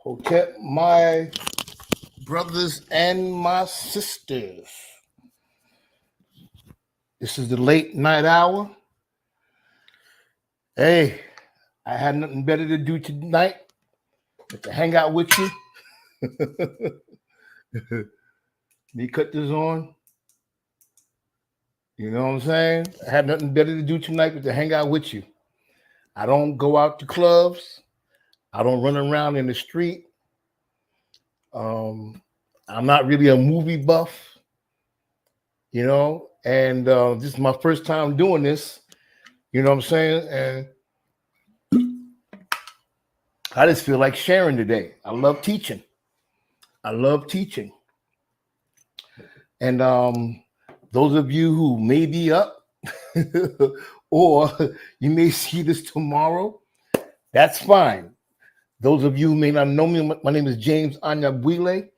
Okay, my brothers and my sisters. This is the late night hour. Hey, I had nothing better to do tonight but to hang out with you. Me cut this on. You know what I'm saying? I had nothing better to do tonight but to hang out with you. I don't go out to clubs. I don't run around in the street. I'm not really a movie buff, and this is my first time doing this. You know what I'm saying? And I just feel like sharing today. I love teaching. And those of you who may be up or you may see this tomorrow, that's fine. Those of you who may not know me, my name is James Anyabwile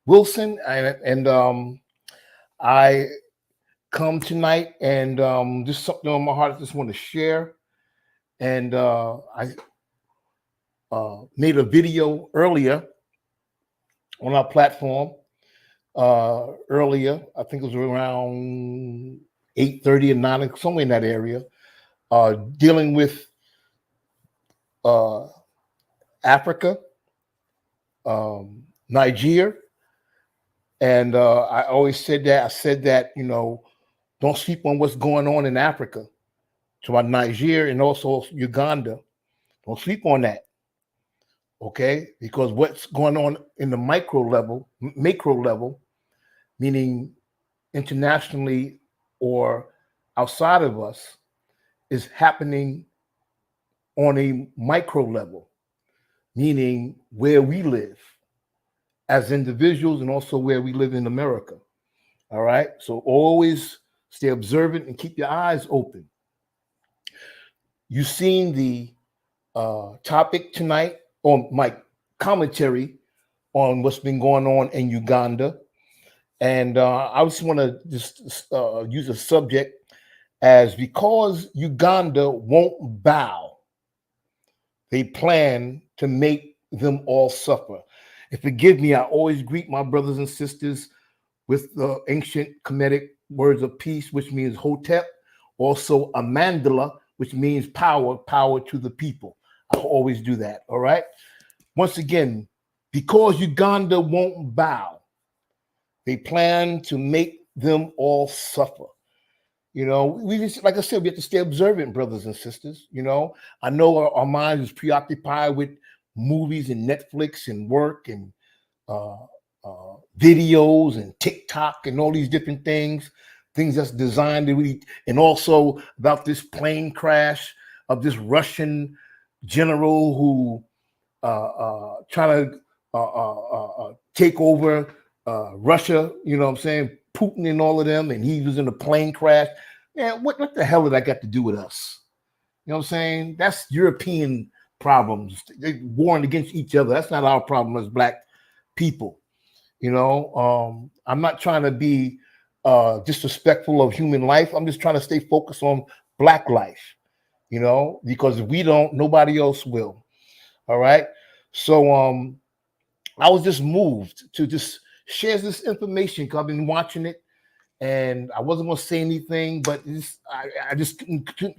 Wilson, and I come tonight and just something on my heart I just want to share. And I made a video earlier on our platform earlier. I think it was around 8:30 and 9, somewhere in that area, dealing with Africa, Nigeria. And I always said that. I said that, don't sleep on what's going on in Africa. To our Nigeria and also Uganda. Don't sleep on that. Okay? Because what's going on in the macro level, meaning internationally or outside of us, is happening on a micro level, meaning where we live as individuals and also where we live in America. All right? So always stay observant and keep your eyes open. You've seen the topic tonight on my commentary on what's been going on in Uganda. And I just want to use a subject as because Uganda won't bow, they plan to make them all suffer. And forgive me, I always greet my brothers and sisters with the ancient Kemetic words of peace, which means Hotep, also Amandala, which means power to the people. I always do that, all right? Once again, because Uganda won't bow, they plan to make them all suffer. We just, like I said, we have to stay observant, brothers and sisters. I know our mind is preoccupied with movies and Netflix and work and videos and TikTok and all these different things that's designed to really, and also about this plane crash of this Russian general who trying to take over Russia, you know what I'm saying, Putin and all of them, and he was in a plane crash. Man, what the hell did that got to do with us? You know what I'm saying? That's European problems. They're warring against each other. That's not our problem as Black people. I'm not trying to be disrespectful of human life. I'm just trying to stay focused on Black life, because if we don't, nobody else will. All right. So I was just moved to just share this information because I've been watching it, and I wasn't going to say anything, but I just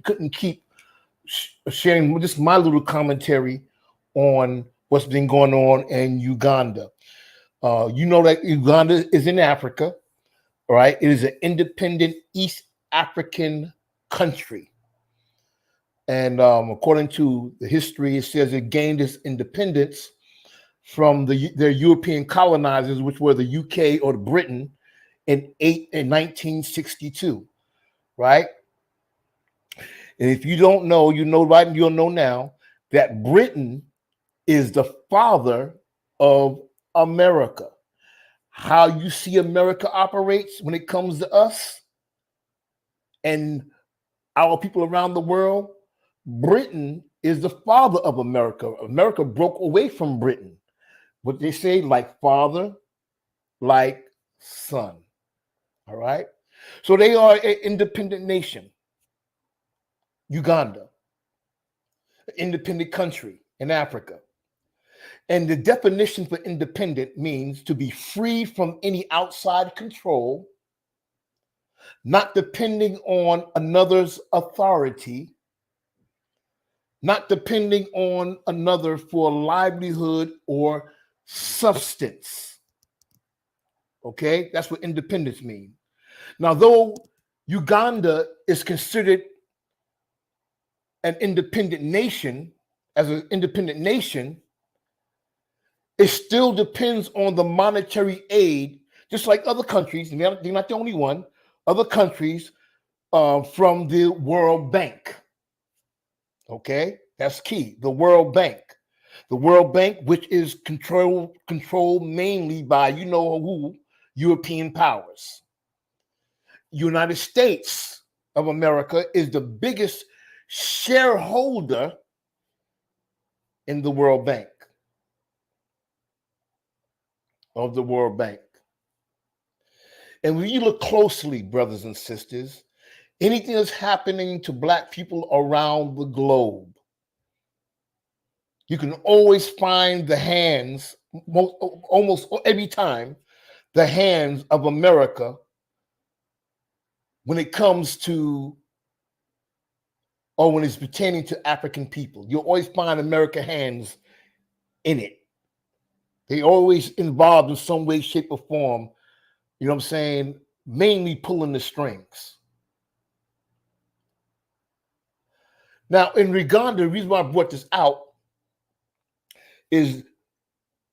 couldn't keep sharing just my little commentary on what's been going on in Uganda. You know that Uganda is in Africa, right? It is an independent East African country. And according to the history, it says it gained its independence from their European colonizers, which were the UK or Britain, in 1962, right? And if you don't know, you'll know now that Britain is the father of America. How you see America operates when it comes to us and our people around the world, Britain is the father of America. America broke away from Britain. What they say, like father, like son. All right? So they are an independent nation. Uganda, an independent country in Africa. And the definition for independent means to be free from any outside control, not depending on another's authority, not depending on another for livelihood or substance. Okay, that's what independence means. Now, though Uganda is considered an independent nation, as an independent nation, it still depends on the monetary aid, just like other countries, and they're not the only one, other countries from the World Bank. Okay, that's key. The World Bank. The World Bank, which is controlled mainly by you know who, European powers. United States of America is the biggest shareholder in the World Bank, of the World Bank. And when you look closely, brothers and sisters, anything that's happening to Black people around the globe, you can always find the hands, almost every time, the hands of America when it comes to, or when it's pertaining to African people. You'll always find American hands in it. They always involved in some way, shape, or form, you know what I'm saying, mainly pulling the strings. Now, in Uganda, the reason why I brought this out is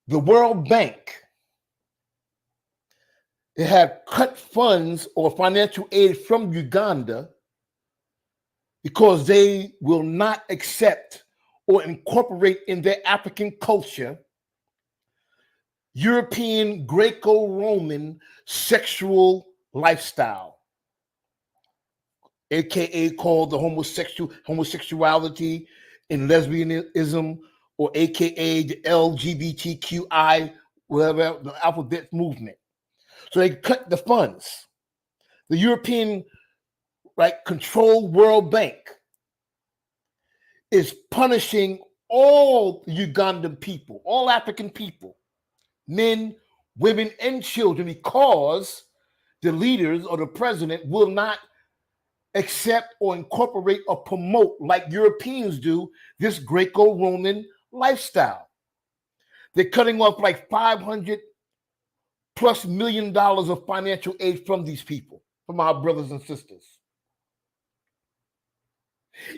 the World Bank, it had cut funds or financial aid from Uganda because they will not accept or incorporate in their African culture European Greco-Roman sexual lifestyle, aka called the homosexuality and lesbianism, or aka the LGBTQI, whatever, the alphabet movement. So they cut the funds. The European controlled World Bank is punishing all Ugandan people, all African people, men, women, and children, because the leaders or the president will not accept or incorporate or promote, like Europeans do, this Greco-Roman lifestyle. They're cutting off like $500+ million of financial aid from these people, from our brothers and sisters,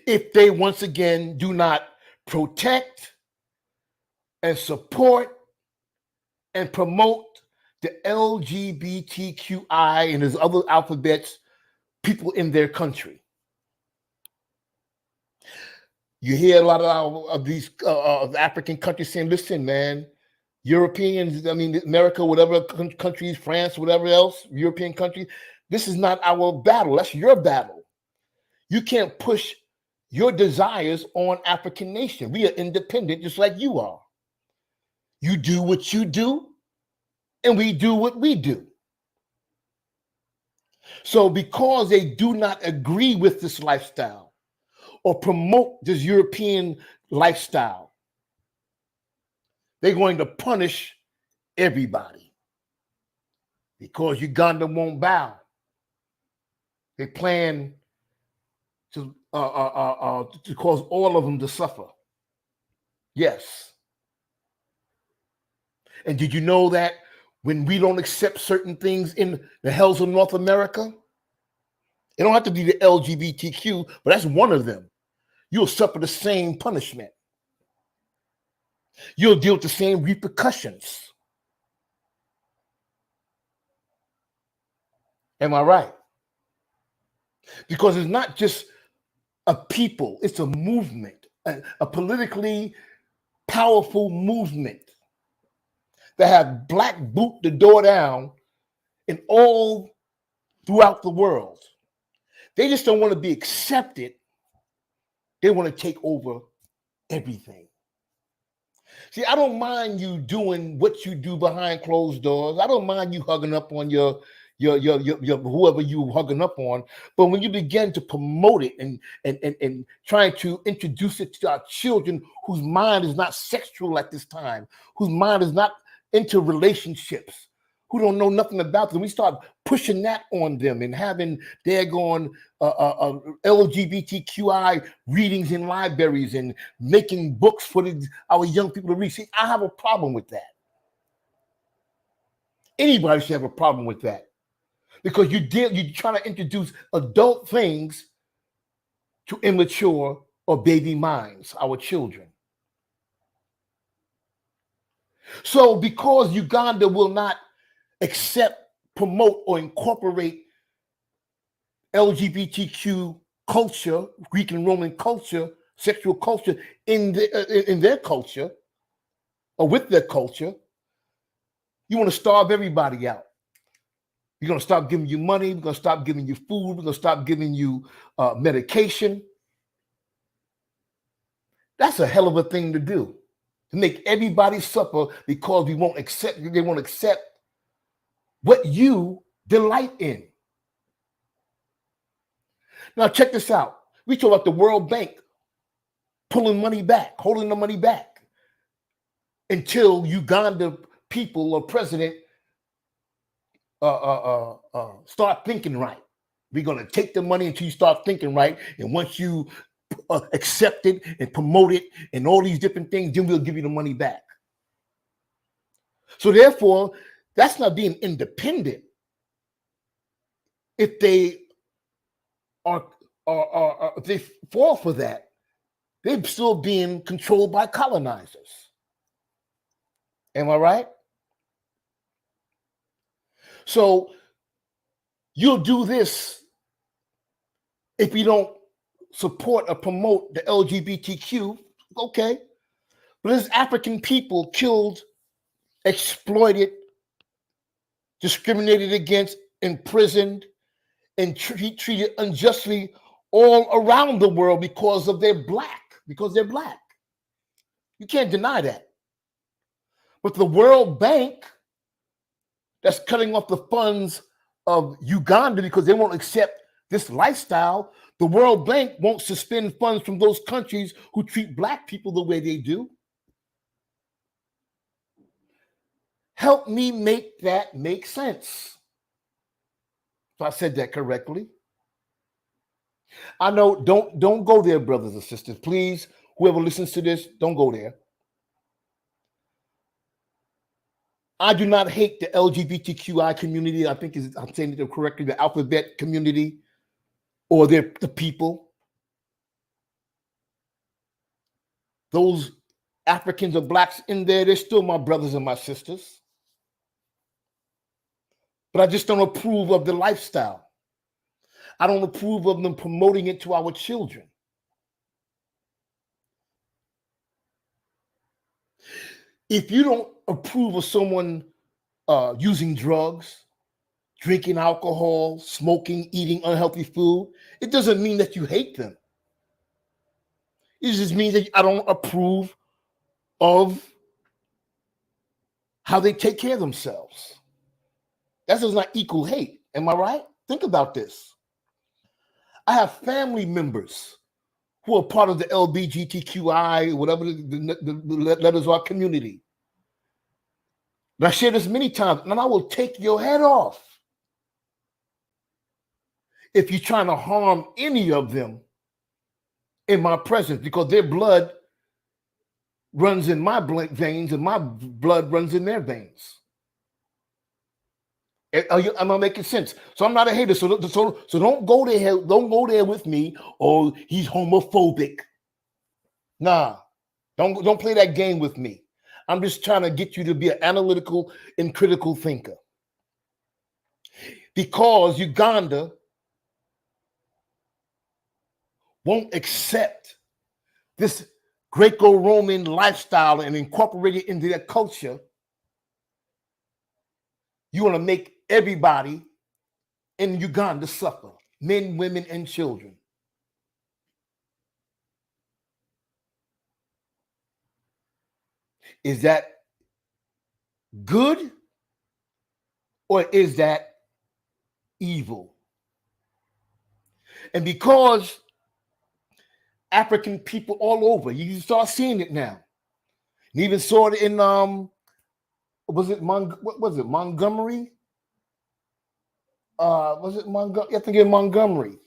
if they once again do not protect and support and promote the LGBTQI and his other alphabets people in their country. You hear a lot of these African countries saying, listen, man, Europeans, I mean, America, whatever countries, France, whatever else, European countries, this is not our battle. That's your battle. You can't push your desires on African nation. We are independent just like you are. You do what you do, and we do what we do. So because they do not agree with this lifestyle or promote this European lifestyle, they're going to punish everybody, because Uganda won't bow. They plan to cause all of them to suffer. Yes. And did you know that when we don't accept certain things in the hells of North America, it don't have to be the LGBTQ, but that's one of them. You'll suffer the same punishment. You'll deal with the same repercussions. Am I right? Because it's not just a people, it's a movement, a politically powerful movement that have Black boot the door down in all throughout the world. They just don't want to be accepted. They want to take over everything. See, I don't mind you doing what you do behind closed doors. I don't mind you hugging up on your your whoever you hugging up on. But when you begin to promote it and trying to introduce it to our children whose mind is not sexual at this time, whose mind is not into relationships, who don't know nothing about them, we start pushing that on them and having daggone LGBTQI readings in libraries and making books for our young people to read. See, I have a problem with that. Anybody should have a problem with that, because you're trying to introduce adult things to immature or baby minds, our children. So because Uganda will not accept, promote, or incorporate LGBTQ culture, Greek and Roman culture, sexual culture in their culture or with their culture, you want to starve everybody out. You're going to stop giving you money. We're going to stop giving you food. We're going to stop giving you medication. That's a hell of a thing to do, to make everybody suffer because they won't accept what you delight in. Now, check this out. We talk about the World Bank pulling money back, holding the money back until Uganda people or president start thinking right. We're going to take the money until you start thinking right. And once you accept it and promote it and all these different things, then we'll give you the money back. So therefore, that's not being independent. If they if they fall for that, they're still being controlled by colonizers. Am I right? So you'll do this if you don't support or promote the LGBTQ, okay. But there's African people killed, exploited, discriminated against, imprisoned, and treated unjustly all around the world because they're black. You can't deny that. But the World Bank, that's cutting off the funds of Uganda because they won't accept this lifestyle, the World Bank won't suspend funds from those countries who treat black people the way they do. Help me make that make sense. So I said that correctly. I know, don't go there, brothers and sisters. Please, whoever listens to this, don't go there. I do not hate the LGBTQI community. I think I'm saying it correctly, the alphabet community, or the people. Those Africans or blacks in there, they're still my brothers and my sisters. But I just don't approve of the lifestyle. I don't approve of them promoting it to our children. If you don't approve of someone using drugs, drinking alcohol, smoking, eating unhealthy food, it doesn't mean that you hate them. It just means that I don't approve of how they take care of themselves. That does not equal hate. Am I right? Think about this. I have family members who are part of the LGBTQI, whatever the letters are, community. And I share this many times, and I will take your head off if you're trying to harm any of them in my presence, because their blood runs in my veins and my blood runs in their veins. Am I making sense? So I'm not a hater. So don't go there. Don't go there with me. Oh, he's homophobic. Nah, don't play that game with me. I'm just trying to get you to be an analytical and critical thinker. Because Uganda won't accept this Greco-Roman lifestyle and incorporate it into their culture, you want to make everybody in Uganda suffer, men, women, and children. Is that good, or is that evil. And because African people all over, you start seeing it now. You even saw it in what was it, Montgomery? Was it Montgomery? I think in Montgomery,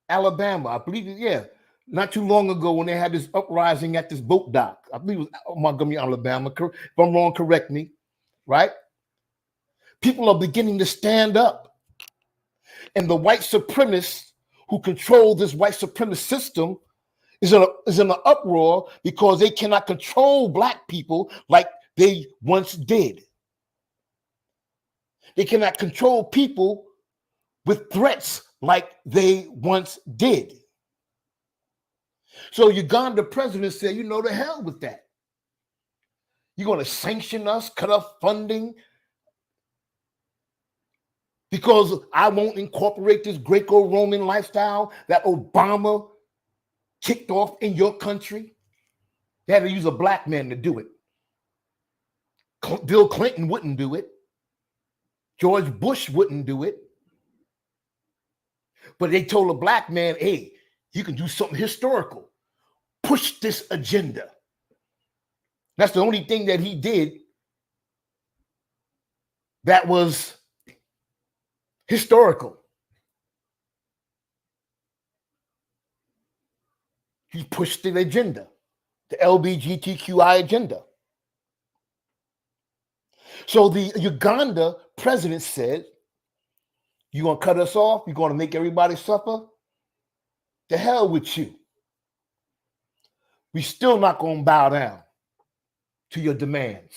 Alabama. I believe it, yeah. Not too long ago when they had this uprising at this boat dock. I believe it was Montgomery, Alabama. If I'm wrong, correct me, right? People are beginning to stand up. And the white supremacists who control this white supremacist system is in an uproar because they cannot control black people like they once did. They cannot control people with threats like they once did. So Uganda president said, you know, the hell with that. You're going to sanction us, cut off funding, because I won't incorporate this Greco-Roman lifestyle that Obama kicked off in your country. They had to use a black man to do it. Bill Clinton wouldn't do it. George Bush wouldn't do it. But they told a black man, hey, you can do something historical. Push this agenda. That's the only thing that he did that was historical. He pushed the agenda, the LGBTQI agenda. So the Uganda president said, you're going to cut us off? You're going to make everybody suffer? The hell with you. We're still not going to bow down to your demands.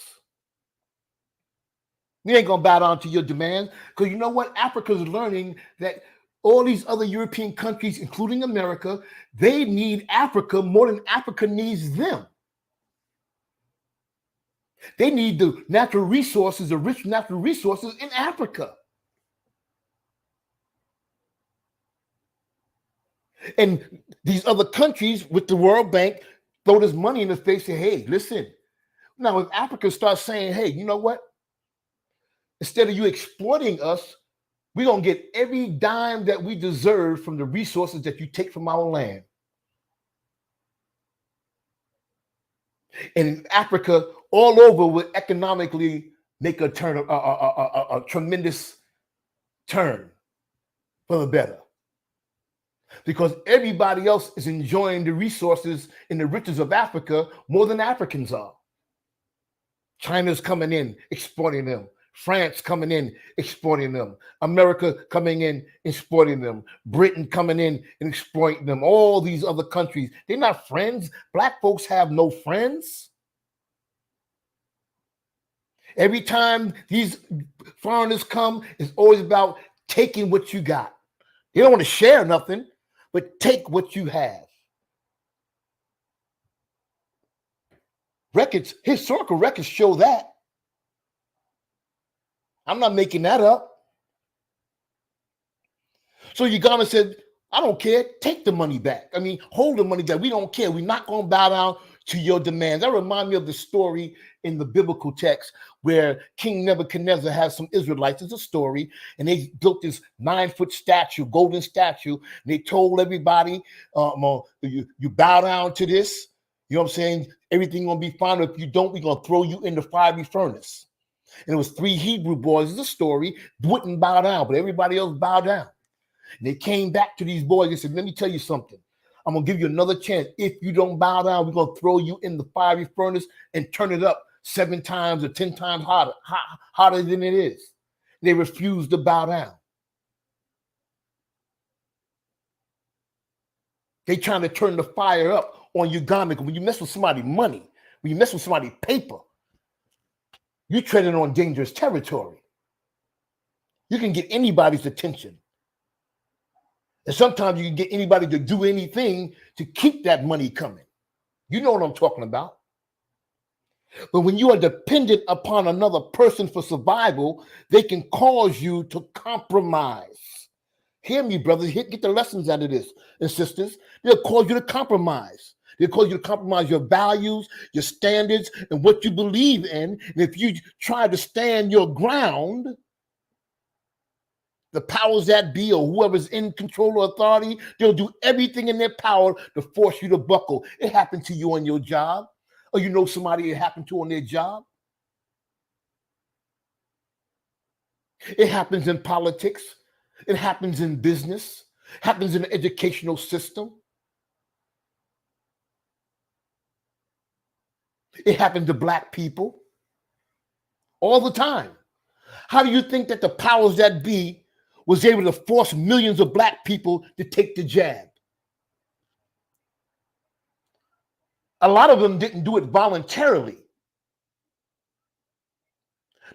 We ain't going to bow down to your demands because you know what? Africa's learning that all these other European countries, including America, they need Africa more than Africa needs them. They need the natural resources, the rich natural resources in Africa. And these other countries with the World Bank throw this money in the face and say, hey, listen. Now, if Africa starts saying, hey, you know what? Instead of you exploiting us, we're going to get every dime that we deserve from the resources that you take from our land. And Africa all over would economically make a turn, a tremendous turn for the better. Because everybody else is enjoying the resources and the riches of Africa more than Africans are. China's coming in, exploiting them. France coming in, exploiting them. America coming in, exploiting them. Britain coming in and exploiting them. All these other countries, they're not friends. Black folks have no friends. Every time these foreigners come, it's always about taking what you got. They don't want to share nothing, but take what you have. Records, historical records show that. I'm not making that up. So Uganda said, I don't care. Take the money back. I mean, hold the money back. We don't care. We're not going to bow down to your demands. That reminds me of the story in the biblical text where King Nebuchadnezzar has some Israelites. It's a story. And they built this 9-foot statue, golden statue. And they told everybody, you bow down to this. You know what I'm saying? Everything going to be fine. If you don't, we're going to throw you in the fiery furnace. And it was 3 Hebrew boys. It's a story. Wouldn't bow down, but everybody else bowed down. And they came back to these boys and said, let me tell you something. I'm going to give you another chance. If you don't bow down, we're going to throw you in the fiery furnace and turn it up 7 times or 10 times hotter than it is. They refused to bow down. They trying to turn the fire up on Uganda. When you mess with somebody's money, when you mess with somebody's paper, you're treading on dangerous territory. You can get anybody's attention. And sometimes you can get anybody to do anything to keep that money coming. You know what I'm talking about. But when you are dependent upon another person for survival, they can cause you to compromise. Hear me, brothers. Get the lessons out of this, and sisters. They'll cause you to compromise. They'll cause you to compromise your values, your standards, and what you believe in. And if you try to stand your ground, the powers that be or whoever's in control or authority, they'll do everything in their power to force you to buckle. It happened to you on your job, or you know somebody it happened to on their job. It happens in politics. It happens in business. It happens in the educational system. It happened to Black people all the time. How do you think that the powers that be was able to force millions of Black people to take the jab? A lot of them didn't do it voluntarily.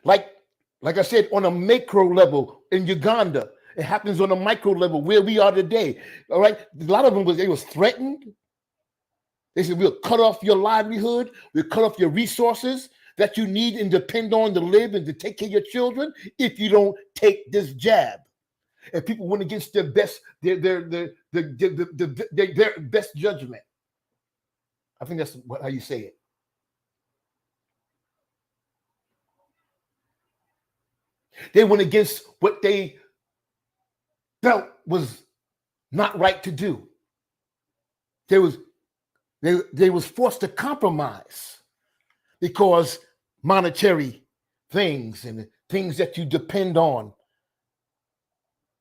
Like I said, on a macro level in Uganda, it happens on a micro level where we are today. All right. A lot of them was threatened. They said, we'll cut off your livelihood, we'll cut off your resources that you need and depend on to live and to take care of your children if you don't take this jab. And people went against their best, their best judgment. I think that's how you say it. They went against what they felt was not right to do. They was forced to compromise because monetary things and things that you depend on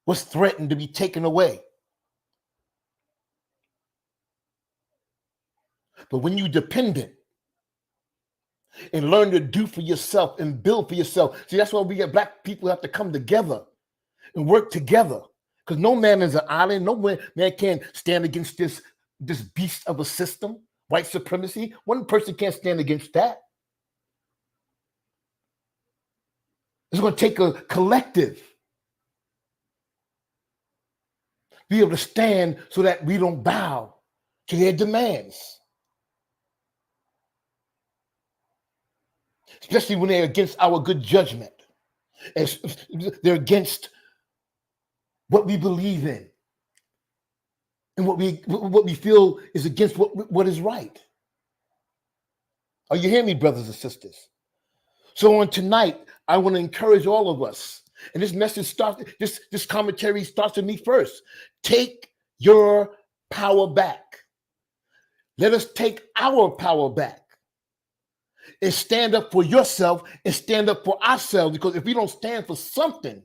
was threatened to be taken away. But when you're dependent and learn to do for yourself and build for yourself, see, that's why we get Black people have to come together and work together, because no man is an island. No man can stand against this beast of a system, white supremacy. One person can't stand against that. It's going to take a collective be able to stand so that we don't bow to their demands, especially when they're against our good judgment. They're against what we believe in and what we feel is against what is right. Are you hearing me, brothers and sisters? So on tonight, I want to encourage all of us, and this message starts, this commentary starts with me first. Take your power back. Let us take our power back and stand up for yourself and stand up for ourselves, because if we don't stand for something,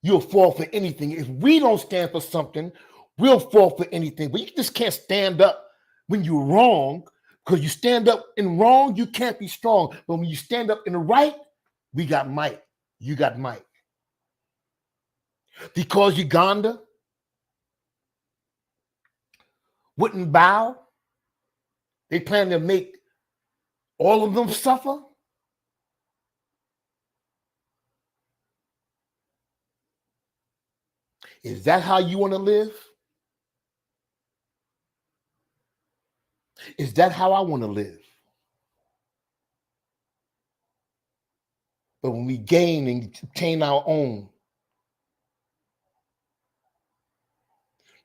you'll fall for anything. If we don't stand for something, we'll fall for anything. But you just can't stand up when you're wrong, because you stand up in wrong, you can't be strong. But when you stand up in the right, we got might. You got might. Because Uganda wouldn't bow, they plan to make all of them suffer. Is that how you want to live? Is that how I want to live? But when we gain and obtain our own,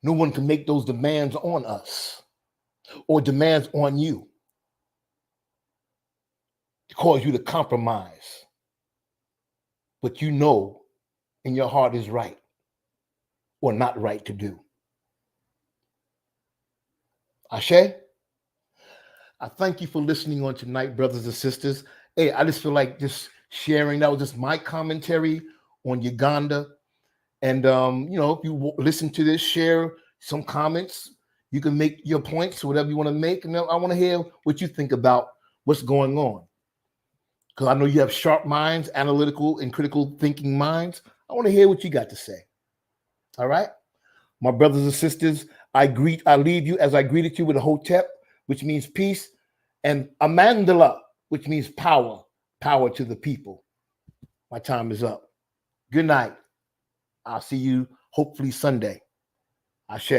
no one can make those demands on us or demands on you to cause you to compromise what you know in your heart is right or not right to do. Ashe? I thank you for listening on tonight, brothers and sisters. Hey, I just feel like just sharing. That was just my commentary on Uganda. And, if you listen to this, share some comments. You can make your points, whatever you want to make. And I want to hear what you think about what's going on, because I know you have sharp minds, analytical and critical thinking minds. I want to hear what you got to say. All right? My brothers and sisters, I leave you as I greeted you with a hotep, which means peace, and a mandala, which means power to the people. My time is up. Good night. I'll see you hopefully Sunday. Ashe.